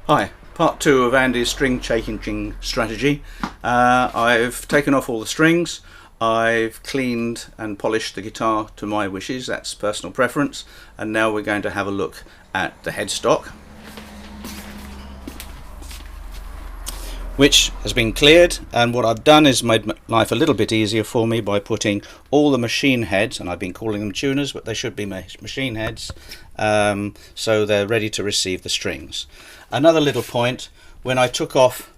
Hi, part two of Andy's string changing strategy. I've taken off all the strings, I've cleaned and polished the guitar to my wishes, that's personal preference, and now we're going to have a look at the headstock, which has been cleared. And what I've done is made life a little bit easier for me by putting all the machine heads, and I've been calling them tuners but they should be machine heads, so they're ready to receive the strings. Another little point, when I took off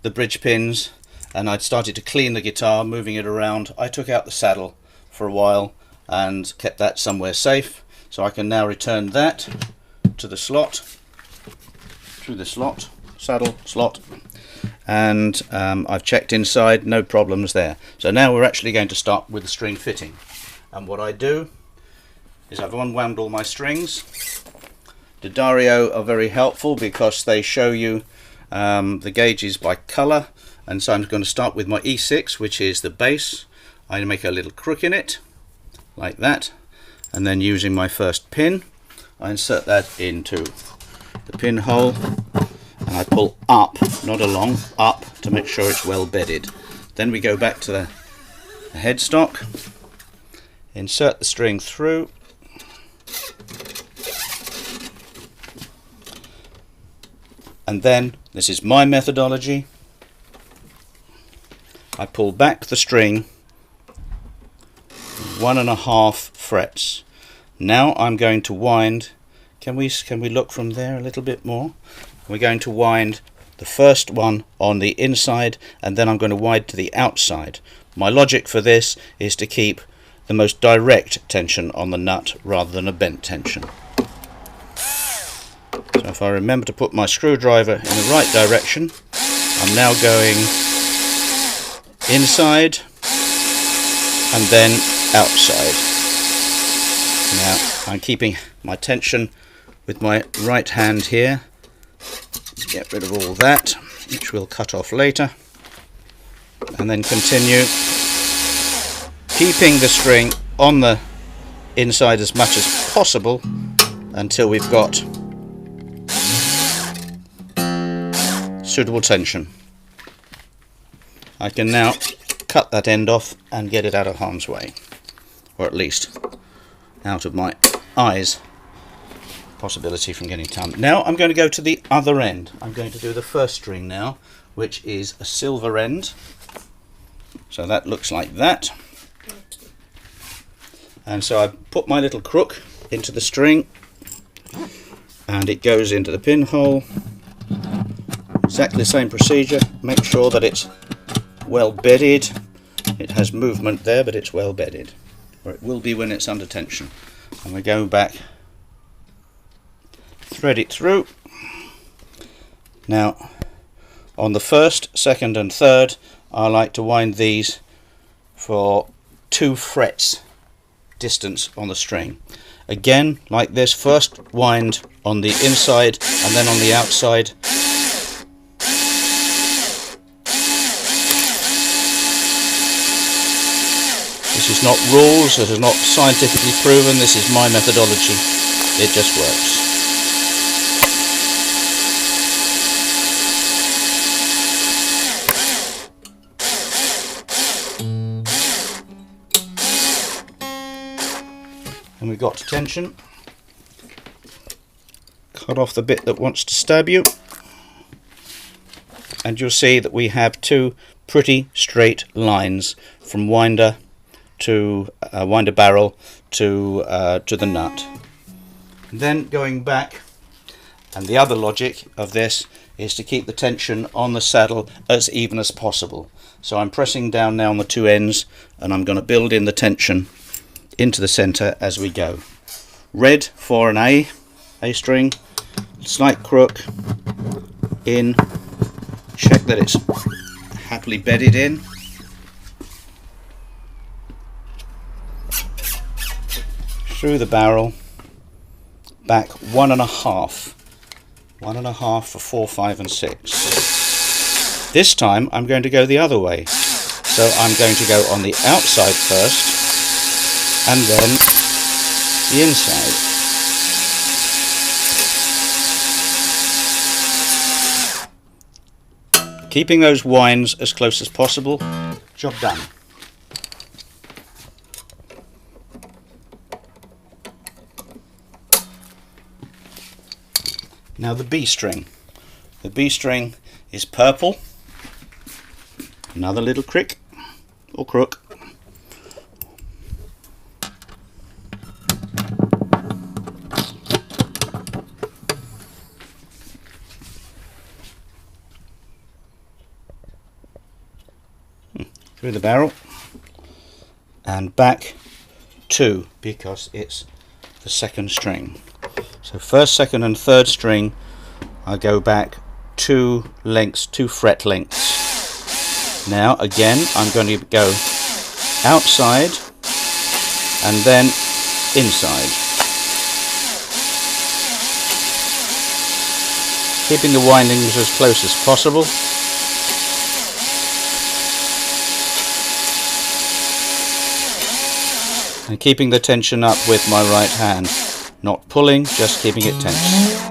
the bridge pins and I'd started to clean the guitar, moving it around, I took out the saddle for a while and kept that somewhere safe, so I can now return that to the slot, through the slot, saddle slot, and I've checked inside, no problems there. So now we're actually going to start with the string fitting, and what I do is I've unwound all my strings. The Dario are very helpful because they show you the gauges by colour, and so I'm going to start with my E6, which is the bass. I make a little crook in it like that, and then using my first pin I insert that into the pinhole and I pull up, not along, up, to make sure it's well bedded. Then we go back to the headstock, insert the string through, and then, this is my methodology, I pull back the string 1.5 frets. Now I'm going to wind, can we look from there a little bit more? We're going to wind the first one on the inside, and then I'm going to wind to the outside. My logic for this is to keep the most direct tension on the nut rather than a bent tension. So if I remember to put my screwdriver in the right direction, I'm now going inside and then outside. Now I'm keeping my tension with my right hand here. Get rid of all that, which we'll cut off later, and then continue keeping the string on the inside as much as possible until we've got suitable tension. I can now cut that end off and get it out of harm's way, or at least out of my eyes, possibility from getting done. Now I'm going to go to the other end. I'm going to do the first string now, which is a silver end. So that looks like that. And so I put my little crook into the string and it goes into the pinhole. Exactly the same procedure. Make sure that it's well bedded. It has movement there, but it's well bedded, or it will be when it's under tension. And we go back, thread it through. Now on the first, second and third, I like to wind these for 2 frets distance on the string. Again, like this, first wind on the inside and then on the outside. This is not rules, this is not scientifically proven, this is my methodology. It just works. And we've got tension. Cut off the bit that wants to stab you, and you'll see that we have 2 pretty straight lines from winder to winder barrel to the nut. And then going back, and the other logic of this is to keep the tension on the saddle as even as possible. So I'm pressing down now on the 2 ends, and I'm going to build in the tension into the center as we go. Red for an A string, slight crook in, check that it's happily bedded in, through the barrel, back 1.5 for 4, 5 and 6. This time I'm going to go the other way, so I'm going to go on the outside first and then the inside. Keeping those winds as close as possible. Job done. Now the B string. The B string is purple. Another little crick or crook. Through the barrel and back 2 because it's the second string. So first, second and third string I go back 2 lengths, 2 fret lengths. Now again I'm going to go outside and then inside, keeping the windings as close as possible. And keeping the tension up with my right hand, not pulling, just keeping it tense.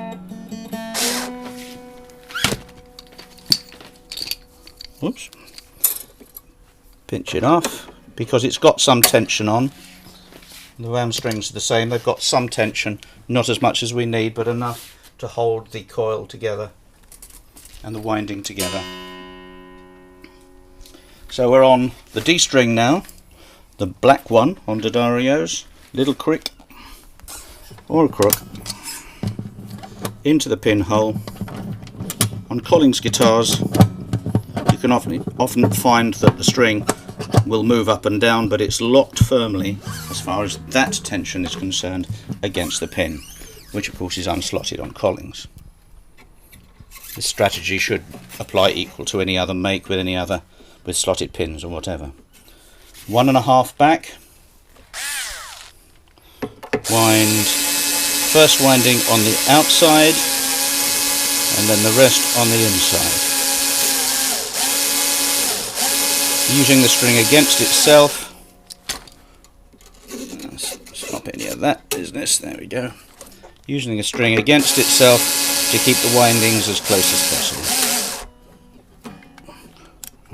Oops. Pinch it off because it's got some tension on. The wound strings are the same, they've got some tension, not as much as we need, but enough to hold the coil together and the winding together. So we're on the D string now. The black one on D'Addario's, little crick or a crook into the pinhole. On Collins guitars you can often find that the string will move up and down, but it's locked firmly as far as that tension is concerned against the pin, which of course is unslotted on Collins. This strategy should apply equal to any other make with slotted pins or whatever. 1.5 back, wind, first winding on the outside and then the rest on the inside, using the string against itself. Stop any of that business, there we go. Using the string against itself to keep the windings as close as possible.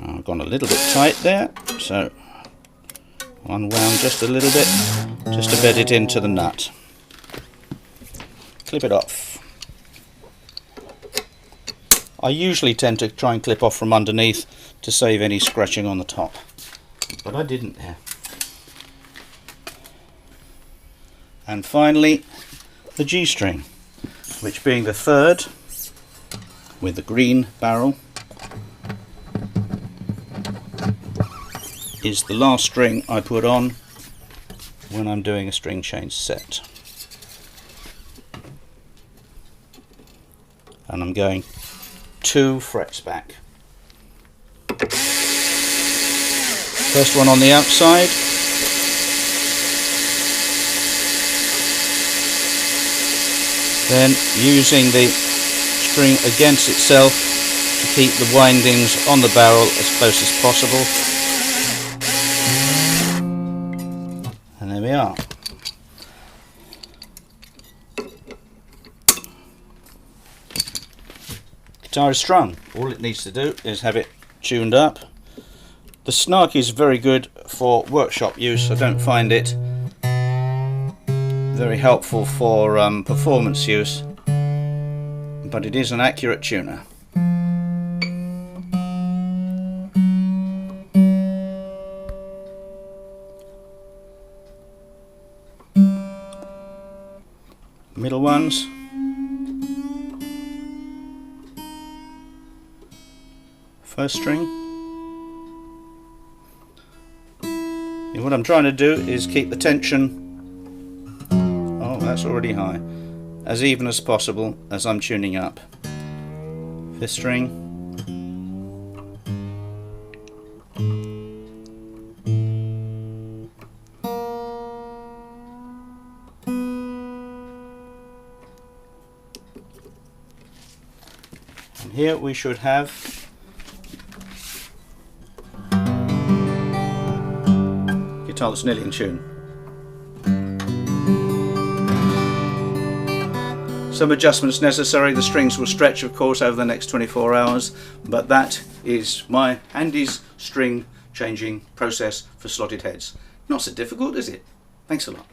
I've gone a little bit tight there, so unwound just a little bit, just to bed it into the nut. Clip it off. I usually tend to try and clip off from underneath to save any scratching on the top, but I didn't there. And finally the G string, which being the third with the green barrel, is the last string I put on when I'm doing a string change set. And I'm going 2 frets back. First one on the outside, then using the string against itself to keep the windings on the barrel as close as possible. And there we are. Guitar is strung. All it needs to do is have it tuned up. The snark is very good for workshop use. I don't find it very helpful for performance use, but it is an accurate tuner. Middle ones. First string. And what I'm trying to do is keep the tension, oh that's already high, as even as possible as I'm tuning up. Fifth string. And here we should have guitar that's nearly in tune. Some adjustments necessary. The strings will stretch of course over the next 24 hours, but that is my Andy's string changing process for slotted heads. Not so difficult, is it? Thanks a lot.